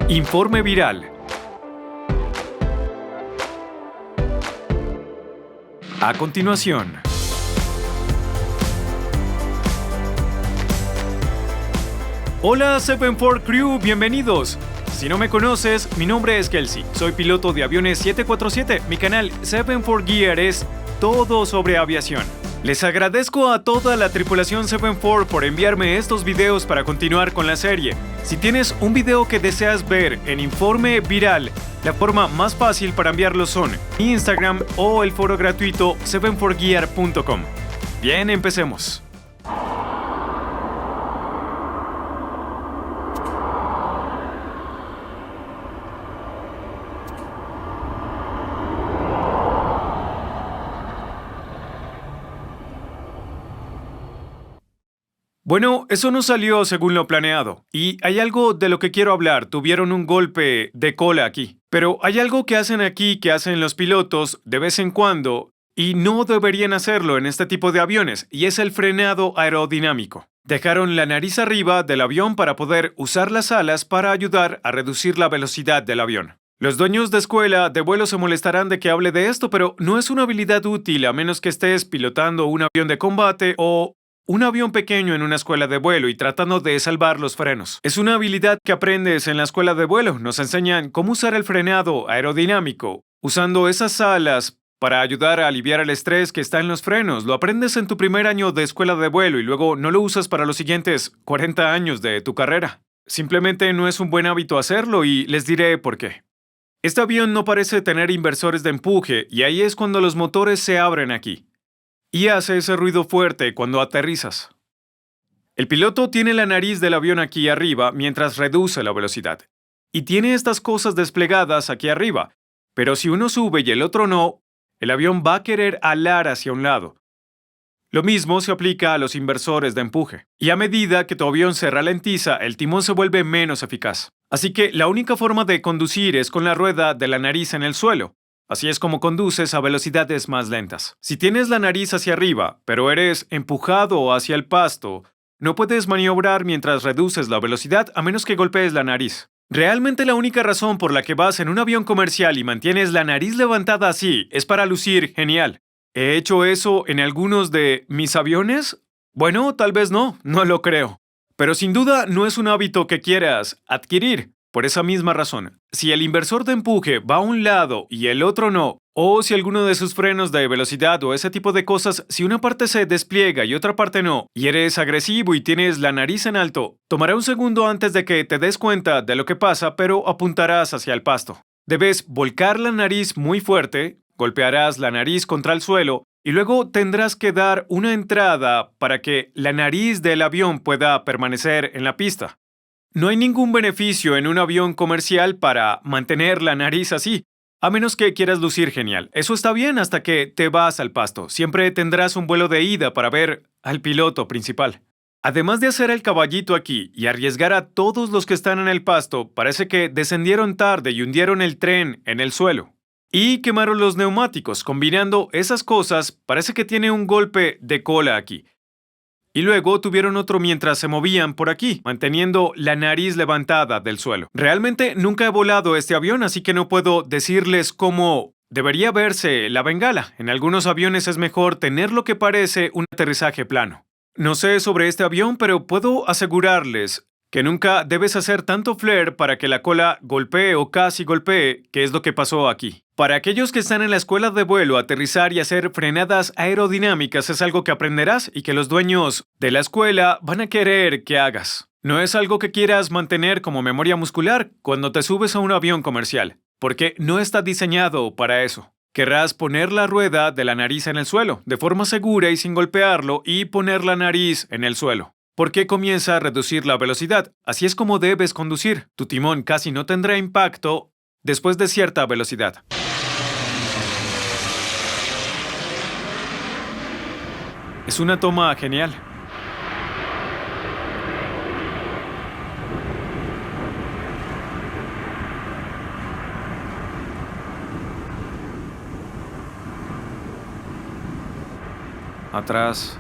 Informe viral. A continuación. Hola 74 Crew, bienvenidos. Si no me conoces, mi nombre es Kelsey. Soy piloto de aviones 747. Mi canal 74 Gear es todo sobre aviación. Les agradezco a toda la tripulación 74 por enviarme estos videos para continuar con la serie. Si tienes un video que deseas ver en Informe Viral, la forma más fácil para enviarlos son mi Instagram o el foro gratuito 74gear.com. Bien, empecemos. Bueno, eso no salió según lo planeado. Y hay algo de lo que quiero hablar. Tuvieron un golpe de cola aquí. Pero hay algo que hacen aquí que hacen los pilotos de vez en cuando y no deberían hacerlo en este tipo de aviones, y es el frenado aerodinámico. Dejaron la nariz arriba del avión para poder usar las alas para ayudar a reducir la velocidad del avión. Los dueños de escuela de vuelo se molestarán de que hable de esto, pero no es una habilidad útil a menos que estés pilotando un avión de combate o un avión pequeño en una escuela de vuelo y tratando de salvar los frenos. Es una habilidad que aprendes en la escuela de vuelo. Nos enseñan cómo usar el frenado aerodinámico, usando esas alas para ayudar a aliviar el estrés que está en los frenos. Lo aprendes en tu primer año de escuela de vuelo y luego no lo usas para los siguientes 40 años de tu carrera. Simplemente no es un buen hábito hacerlo y les diré por qué. Este avión no parece tener inversores de empuje y ahí es cuando los motores se abren aquí. Y hace ese ruido fuerte cuando aterrizas. El piloto tiene la nariz del avión aquí arriba mientras reduce la velocidad. Y tiene estas cosas desplegadas aquí arriba. Pero si uno sube y el otro no, el avión va a querer alar hacia un lado. Lo mismo se aplica a los inversores de empuje. Y a medida que tu avión se ralentiza, el timón se vuelve menos eficaz. Así que la única forma de conducir es con la rueda de la nariz en el suelo. Así es como conduces a velocidades más lentas. Si tienes la nariz hacia arriba, pero eres empujado hacia el pasto, no puedes maniobrar mientras reduces la velocidad a menos que golpees la nariz. Realmente la única razón por la que vas en un avión comercial y mantienes la nariz levantada así es para lucir genial. ¿He hecho eso en algunos de mis aviones? Bueno, tal vez no lo creo. Pero sin duda no es un hábito que quieras adquirir. Por esa misma razón, si el inversor de empuje va a un lado y el otro no, o si alguno de sus frenos de velocidad o ese tipo de cosas, si una parte se despliega y otra parte no, y eres agresivo y tienes la nariz en alto, tomará un segundo antes de que te des cuenta de lo que pasa, pero apuntarás hacia el pasto. Debes volcar la nariz muy fuerte, golpearás la nariz contra el suelo, y luego tendrás que dar una entrada para que la nariz del avión pueda permanecer en la pista. No hay ningún beneficio en un avión comercial para mantener la nariz así, a menos que quieras lucir genial. Eso está bien hasta que te vas al pasto. Siempre tendrás un vuelo de ida para ver al piloto principal. Además de hacer el caballito aquí y arriesgar a todos los que están en el pasto, parece que descendieron tarde y hundieron el tren en el suelo. Y quemaron los neumáticos. Combinando esas cosas, parece que tiene un golpe de cola aquí. Y luego tuvieron otro mientras se movían por aquí, manteniendo la nariz levantada del suelo. Realmente nunca he volado este avión, así que no puedo decirles cómo debería verse la bengala. En algunos aviones es mejor tener lo que parece un aterrizaje plano. No sé sobre este avión, pero puedo asegurarles que nunca debes hacer tanto flare para que la cola golpee o casi golpee, que es lo que pasó aquí. Para aquellos que están en la escuela de vuelo, aterrizar y hacer frenadas aerodinámicas es algo que aprenderás y que los dueños de la escuela van a querer que hagas. No es algo que quieras mantener como memoria muscular cuando te subes a un avión comercial, porque no está diseñado para eso. Querrás poner la rueda de la nariz en el suelo, de forma segura y sin golpearlo, y poner la nariz en el suelo. Porque comienza a reducir la velocidad. Así es como debes conducir. Tu timón casi no tendrá impacto después de cierta velocidad. Es una toma genial. Atrás.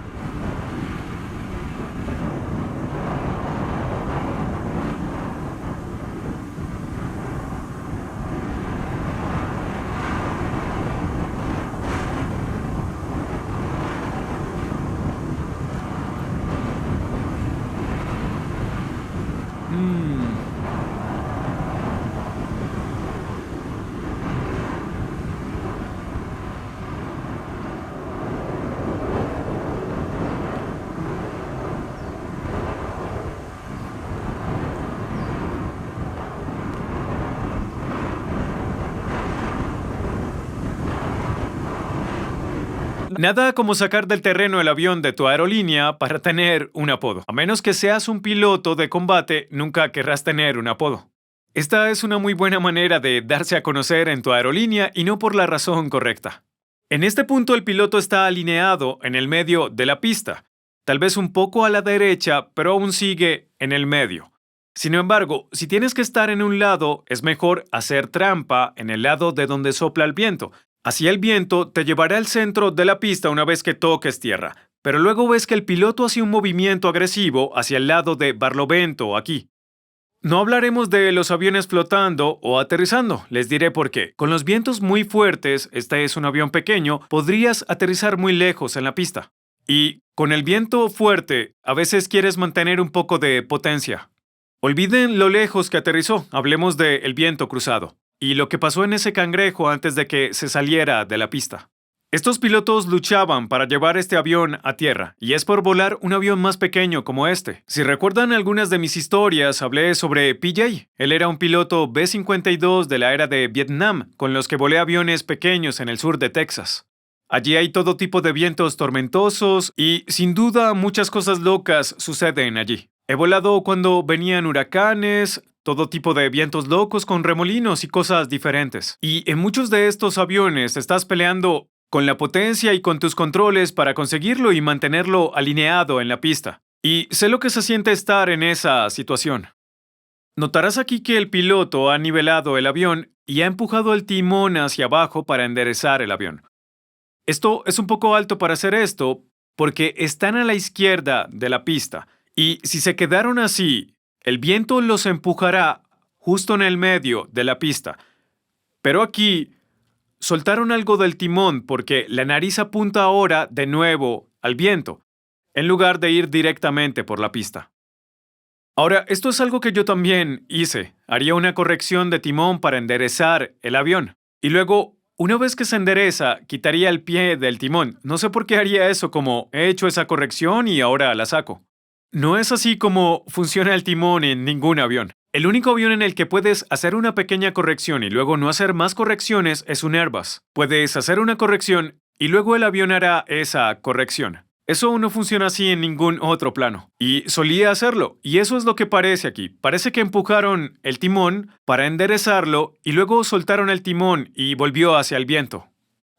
Nada como sacar del terreno el avión de tu aerolínea para tener un apodo. A menos que seas un piloto de combate, nunca querrás tener un apodo. Esta es una muy buena manera de darse a conocer en tu aerolínea y no por la razón correcta. En este punto el piloto está alineado en el medio de la pista, tal vez un poco a la derecha, pero aún sigue en el medio. Sin embargo, si tienes que estar en un lado, es mejor hacer trampa en el lado de donde sopla el viento. Así el viento te llevará al centro de la pista una vez que toques tierra, pero luego ves que el piloto hace un movimiento agresivo hacia el lado de Barlovento aquí. No hablaremos de los aviones flotando o aterrizando, les diré por qué. Con los vientos muy fuertes, este es un avión pequeño, podrías aterrizar muy lejos en la pista. Y con el viento fuerte, a veces quieres mantener un poco de potencia. Olviden lo lejos que aterrizó, hablemos del viento cruzado y lo que pasó en ese cangrejo antes de que se saliera de la pista. Estos pilotos luchaban para llevar este avión a tierra, y es por volar un avión más pequeño como este. Si recuerdan algunas de mis historias, hablé sobre PJ. Él era un piloto B-52 de la era de Vietnam, con los que volé aviones pequeños en el sur de Texas. Allí hay todo tipo de vientos tormentosos y, sin duda, muchas cosas locas suceden allí. He volado cuando venían huracanes, todo tipo de vientos locos con remolinos y cosas diferentes. Y en muchos de estos aviones estás peleando con la potencia y con tus controles para conseguirlo y mantenerlo alineado en la pista. Y sé lo que se siente estar en esa situación. Notarás aquí que el piloto ha nivelado el avión y ha empujado el timón hacia abajo para enderezar el avión. Esto es un poco alto para hacer esto porque están a la izquierda de la pista. Y si se quedaron así, el viento los empujará justo en el medio de la pista. Pero aquí soltaron algo del timón porque la nariz apunta ahora de nuevo al viento, en lugar de ir directamente por la pista. Ahora, esto es algo que yo también hice. Haría una corrección de timón para enderezar el avión. Y luego, una vez que se endereza, quitaría el pie del timón. No sé por qué haría eso, como he hecho esa corrección y ahora la saco. No es así como funciona el timón en ningún avión. El único avión en el que puedes hacer una pequeña corrección y luego no hacer más correcciones es un Airbus. Puedes hacer una corrección y luego el avión hará esa corrección. Eso no funciona así en ningún otro plano. Y solía hacerlo, y eso es lo que parece aquí. Parece que empujaron el timón para enderezarlo y luego soltaron el timón y volvió hacia el viento.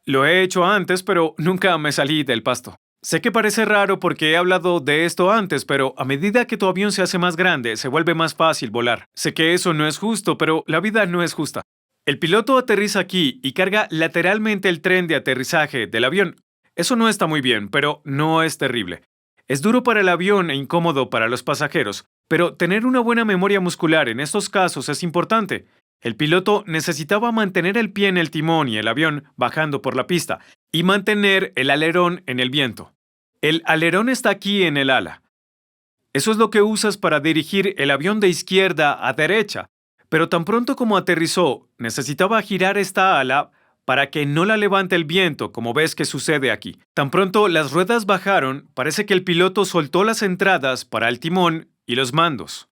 Lo he hecho antes, pero nunca me salí del pasto. Sé que parece raro porque he hablado de esto antes, pero a medida que tu avión se hace más grande, se vuelve más fácil volar. Sé que eso no es justo, pero la vida no es justa. El piloto aterriza aquí y carga lateralmente el tren de aterrizaje del avión. Eso no está muy bien, pero no es terrible. Es duro para el avión e incómodo para los pasajeros, pero tener una buena memoria muscular en estos casos es importante. El piloto necesitaba mantener el pie en el timón y el avión bajando por la pista, y mantener el alerón en el viento. El alerón está aquí en el ala. Eso es lo que usas para dirigir el avión de izquierda a derecha, pero tan pronto como aterrizó, necesitaba girar esta ala para que no la levante el viento, como ves que sucede aquí. Tan pronto las ruedas bajaron, parece que el piloto soltó las entradas para el timón y los mandos.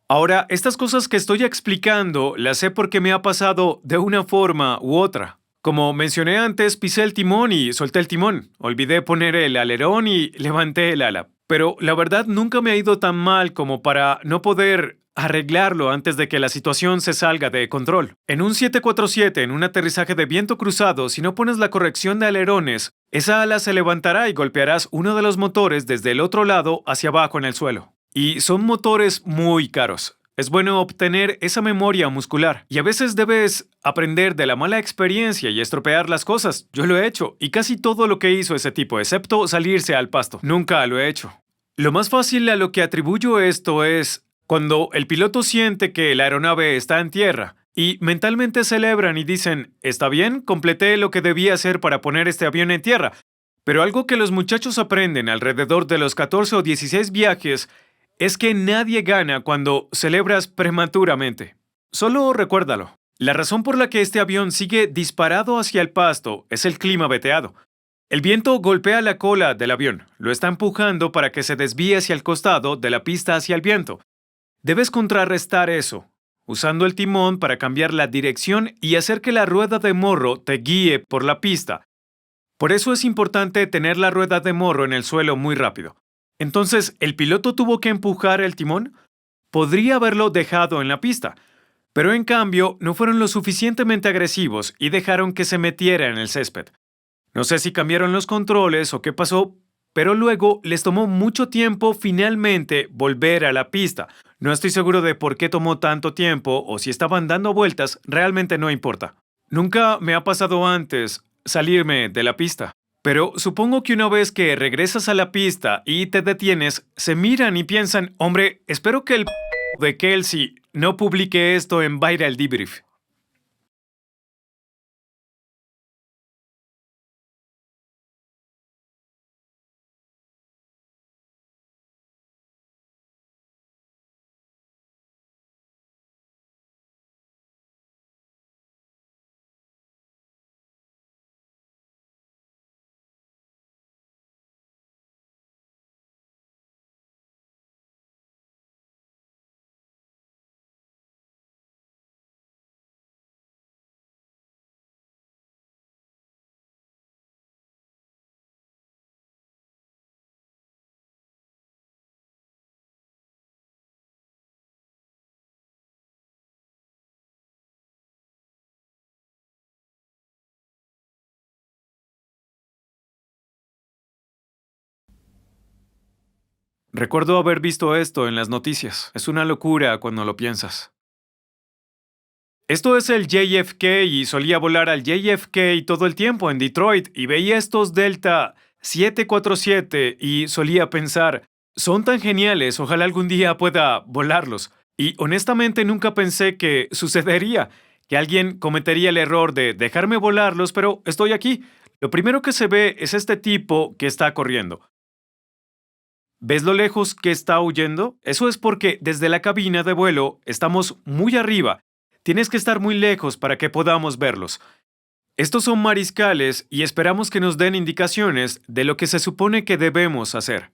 Ahora, estas cosas que estoy explicando las sé porque me ha pasado de una forma u otra. Como mencioné antes, pisé el timón y solté el timón. Olvidé poner el alerón y levanté el ala. Pero la verdad nunca me ha ido tan mal como para no poder arreglarlo antes de que la situación se salga de control. En un 747, en un aterrizaje de viento cruzado, si no pones la corrección de alerones, esa ala se levantará y golpearás uno de los motores desde el otro lado hacia abajo en el suelo. Y son motores muy caros. Es bueno obtener esa memoria muscular. Y a veces debes aprender de la mala experiencia y estropear las cosas. Yo lo he hecho. Y casi todo lo que hizo ese tipo, excepto salirse al pasto. Nunca lo he hecho. Lo más fácil a lo que atribuyo esto es cuando el piloto siente que la aeronave está en tierra y mentalmente celebran y dicen, está bien, completé lo que debía hacer para poner este avión en tierra. Pero algo que los muchachos aprenden alrededor de los 14 o 16 viajes es que nadie gana cuando celebras prematuramente. Solo recuérdalo. La razón por la que este avión sigue disparado hacia el pasto es el clima veteado. El viento golpea la cola del avión, lo está empujando para que se desvíe hacia el costado de la pista hacia el viento. Debes contrarrestar eso, usando el timón para cambiar la dirección y hacer que la rueda de morro te guíe por la pista. Por eso es importante tener la rueda de morro en el suelo muy rápido. Entonces, ¿el piloto tuvo que empujar el timón? Podría haberlo dejado en la pista, pero en cambio no fueron lo suficientemente agresivos y dejaron que se metiera en el césped. No sé si cambiaron los controles o qué pasó, pero luego les tomó mucho tiempo finalmente volver a la pista. No estoy seguro de por qué tomó tanto tiempo o si estaban dando vueltas, realmente no importa. Nunca me ha pasado antes salirme de la pista. Pero supongo que una vez que regresas a la pista y te detienes, se miran y piensan, hombre, espero que el de Kelsey no publique esto en Viral Debrief. Recuerdo haber visto esto en las noticias. Es una locura cuando lo piensas. Esto es el JFK y solía volar al JFK todo el tiempo en Detroit y veía estos Delta 747 y solía pensar, son tan geniales, ojalá algún día pueda volarlos. Y honestamente nunca pensé que sucedería, que alguien cometería el error de dejarme volarlos, pero estoy aquí. Lo primero que se ve es este tipo que está corriendo. ¿Ves lo lejos que está huyendo? Eso es porque desde la cabina de vuelo estamos muy arriba. Tienes que estar muy lejos para que podamos verlos. Estos son mariscales y esperamos que nos den indicaciones de lo que se supone que debemos hacer.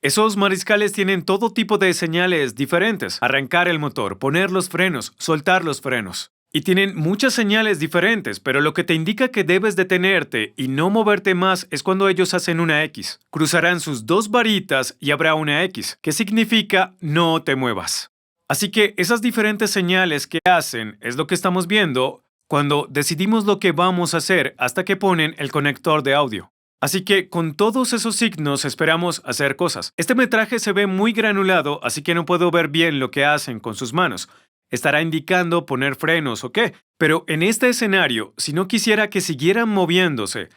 Esos mariscales tienen todo tipo de señales diferentes. Arrancar el motor, poner los frenos, soltar los frenos. Y tienen muchas señales diferentes, pero lo que te indica que debes detenerte y no moverte más es cuando ellos hacen una X. Cruzarán sus dos varitas y habrá una X, que significa no te muevas. Así que esas diferentes señales que hacen es lo que estamos viendo cuando decidimos lo que vamos a hacer hasta que ponen el conector de audio. Así que con todos esos signos esperamos hacer cosas. Este metraje se ve muy granulado, así que no puedo ver bien lo que hacen con sus manos. Estará indicando poner frenos o qué, pero en este escenario, si no quisiera que siguieran moviéndose,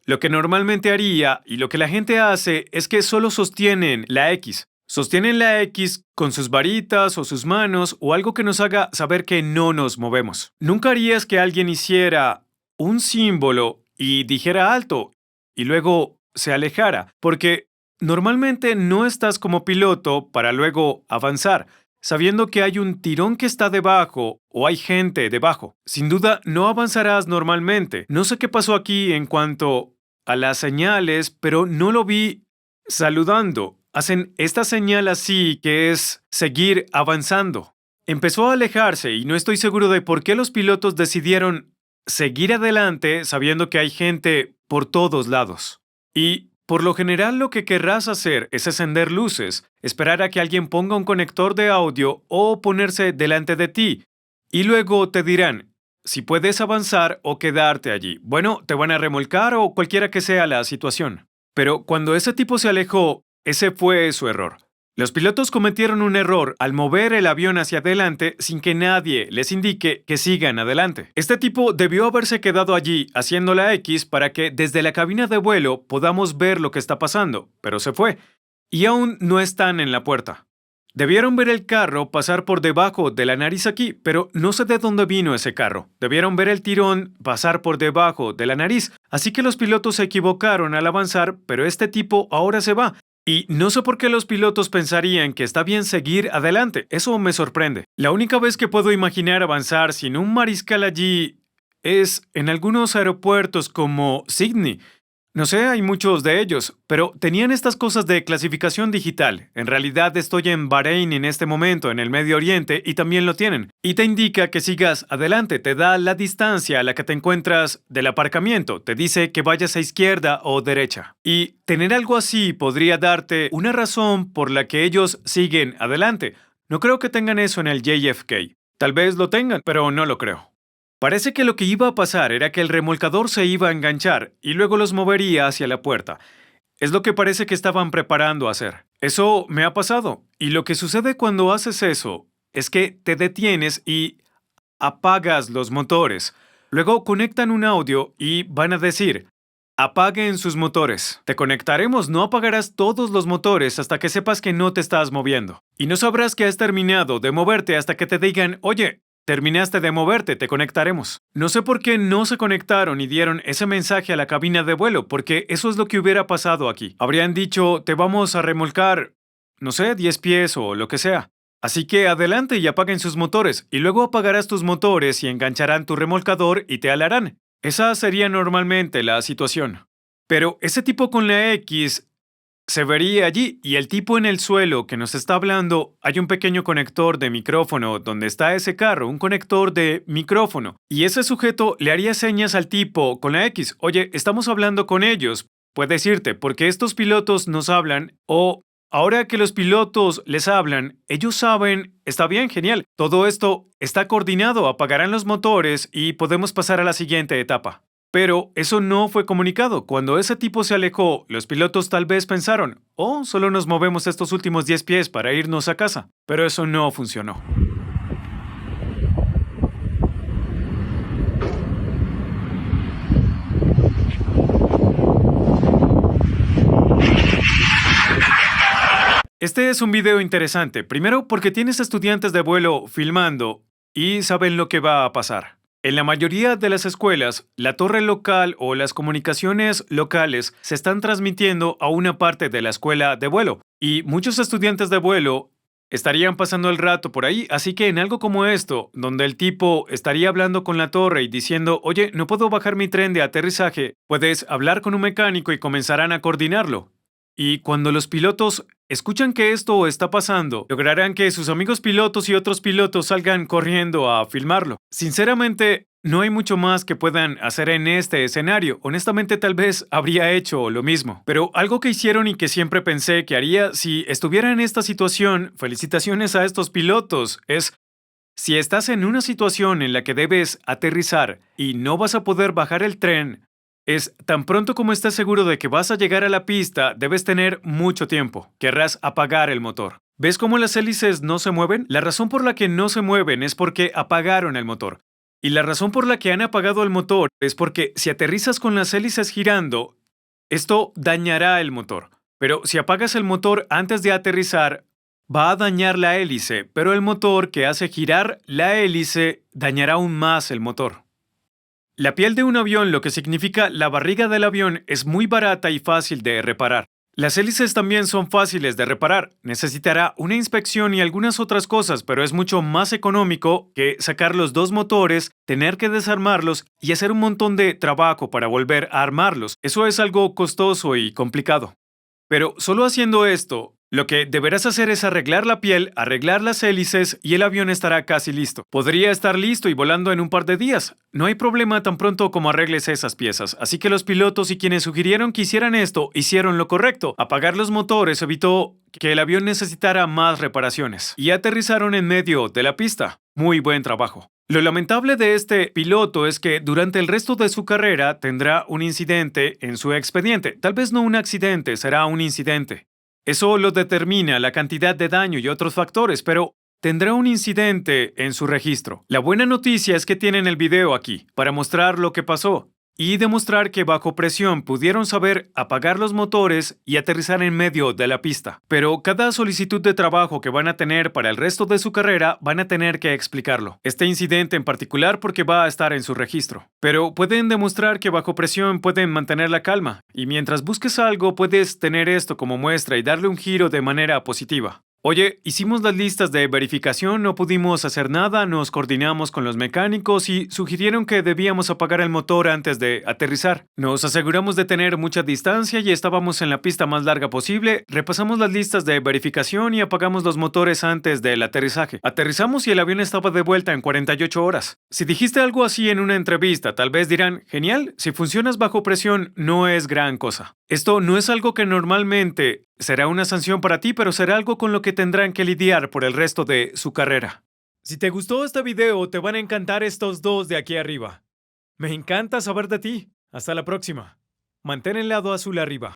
lo que normalmente haría y lo que la gente hace es que solo sostienen la X. Sostienen la X con sus varitas o sus manos o algo que nos haga saber que no nos movemos. Nunca harías que alguien hiciera un símbolo y dijera alto y luego se alejara, porque normalmente no estás como piloto para luego avanzar, sabiendo que hay un tirón que está debajo o hay gente debajo. Sin duda, no avanzarás normalmente. No sé qué pasó aquí en cuanto a las señales, pero no lo vi saludando. Hacen esta señal así, que es seguir avanzando. Empezó a alejarse y no estoy seguro de por qué los pilotos decidieron seguir adelante sabiendo que hay gente por todos lados. Y por lo general lo que querrás hacer es encender luces, esperar a que alguien ponga un conector de audio o ponerse delante de ti. Y luego te dirán si puedes avanzar o quedarte allí. Bueno, te van a remolcar o cualquiera que sea la situación. Pero cuando ese tipo se alejó, ese fue su error. Los pilotos cometieron un error al mover el avión hacia adelante sin que nadie les indique que sigan adelante. Este tipo debió haberse quedado allí haciendo la X para que desde la cabina de vuelo podamos ver lo que está pasando, pero se fue. Y aún no están en la puerta. Debieron ver el carro pasar por debajo de la nariz aquí, pero no sé de dónde vino ese carro. Debieron ver el tirón pasar por debajo de la nariz, así que los pilotos se equivocaron al avanzar, pero este tipo ahora se va. Y no sé por qué los pilotos pensarían que está bien seguir adelante, eso me sorprende. La única vez que puedo imaginar avanzar sin un mariscal allí es en algunos aeropuertos como Sydney. No sé, hay muchos de ellos, pero tenían estas cosas de clasificación digital. En realidad estoy en Bahrein en este momento, en el Medio Oriente, y también lo tienen. Y te indica que sigas adelante, te da la distancia a la que te encuentras del aparcamiento, te dice que vayas a izquierda o derecha. Y tener algo así podría darte una razón por la que ellos siguen adelante. No creo que tengan eso en el JFK. Tal vez lo tengan, pero no lo creo. Parece que lo que iba a pasar era que el remolcador se iba a enganchar y luego los movería hacia la puerta. Es lo que parece que estaban preparando a hacer. Eso me ha pasado. Y lo que sucede cuando haces eso es que te detienes y apagas los motores. Luego conectan un audio y van a decir: apaguen sus motores. Te conectaremos, no apagarás todos los motores hasta que sepas que no te estás moviendo. Y no sabrás que has terminado de moverte hasta que te digan: oye, terminaste de moverte, te conectaremos. No sé por qué no se conectaron y dieron ese mensaje a la cabina de vuelo, porque eso es lo que hubiera pasado aquí. Habrían dicho: te vamos a remolcar, no sé, 10 pies o lo que sea. Así que adelante y apaguen sus motores, y luego apagarás tus motores y engancharán tu remolcador y te alarán. Esa sería normalmente la situación. Pero ese tipo con la X se vería allí, y el tipo en el suelo que nos está hablando, hay un pequeño conector de micrófono donde está ese carro, un conector de micrófono. Y ese sujeto le haría señas al tipo con la X: oye, estamos hablando con ellos. Puedes irte, porque estos pilotos nos hablan, o ahora que los pilotos les hablan, ellos saben, está bien, genial. Todo esto está coordinado, apagarán los motores y podemos pasar a la siguiente etapa. Pero eso no fue comunicado. Cuando ese tipo se alejó, los pilotos tal vez pensaron: oh, solo nos movemos estos últimos 10 pies para irnos a casa. Pero eso no funcionó. Este es un video interesante. Primero, porque tienes estudiantes de vuelo filmando y saben lo que va a pasar. En la mayoría de las escuelas, la torre local o las comunicaciones locales se están transmitiendo a una parte de la escuela de vuelo, y muchos estudiantes de vuelo estarían pasando el rato por ahí, así que en algo como esto, donde el tipo estaría hablando con la torre y diciendo: oye, no puedo bajar mi tren de aterrizaje, puedes hablar con un mecánico y comenzarán a coordinarlo. Y cuando los pilotos escuchan que esto está pasando, lograrán que sus amigos pilotos y otros pilotos salgan corriendo a filmarlo. Sinceramente, no hay mucho más que puedan hacer en este escenario. Honestamente, tal vez habría hecho lo mismo. Pero algo que hicieron y que siempre pensé que haría si estuviera en esta situación, felicitaciones a estos pilotos, es: si estás en una situación en la que debes aterrizar y no vas a poder bajar el tren, es tan pronto como estés seguro de que vas a llegar a la pista, debes tener mucho tiempo. Querrás apagar el motor. ¿Ves cómo las hélices no se mueven? La razón por la que no se mueven es porque apagaron el motor. Y la razón por la que han apagado el motor es porque si aterrizas con las hélices girando, esto dañará el motor. Pero si apagas el motor antes de aterrizar, va a dañar la hélice, pero el motor que hace girar la hélice dañará aún más el motor. La piel de un avión, lo que significa la barriga del avión, es muy barata y fácil de reparar. Las hélices también son fáciles de reparar. Necesitará una inspección y algunas otras cosas, pero es mucho más económico que sacar los dos motores, tener que desarmarlos y hacer un montón de trabajo para volver a armarlos. Eso es algo costoso y complicado. Pero solo haciendo esto, lo que deberás hacer es arreglar la piel, arreglar las hélices y el avión estará casi listo. Podría estar listo y volando en un par de días. No hay problema tan pronto como arregles esas piezas. Así que los pilotos y quienes sugirieron que hicieran esto, hicieron lo correcto. Apagar los motores evitó que el avión necesitara más reparaciones. Y aterrizaron en medio de la pista. Muy buen trabajo. Lo lamentable de este piloto es que durante el resto de su carrera tendrá un incidente en su expediente. Tal vez no un accidente, será un incidente. Eso lo determina la cantidad de daño y otros factores, pero tendrá un incidente en su registro. La buena noticia es que tienen el video aquí, para mostrar lo que pasó y demostrar que bajo presión pudieron saber apagar los motores y aterrizar en medio de la pista. Pero cada solicitud de trabajo que van a tener para el resto de su carrera van a tener que explicarlo. Este incidente en particular porque va a estar en su registro. Pero pueden demostrar que bajo presión pueden mantener la calma, y mientras busques algo puedes tener esto como muestra y darle un giro de manera positiva. Oye, hicimos las listas de verificación, no pudimos hacer nada, nos coordinamos con los mecánicos y sugirieron que debíamos apagar el motor antes de aterrizar. Nos aseguramos de tener mucha distancia y estábamos en la pista más larga posible, repasamos las listas de verificación y apagamos los motores antes del aterrizaje. Aterrizamos y el avión estaba de vuelta en 48 horas. Si dijiste algo así en una entrevista, tal vez dirán, genial, si funcionas bajo presión no es gran cosa. Esto no es algo que normalmente será una sanción para ti, pero será algo con lo que tendrán que lidiar por el resto de su carrera. Si te gustó este video, te van a encantar estos dos de aquí arriba. Me encanta saber de ti. Hasta la próxima. Mantén el lado azul arriba.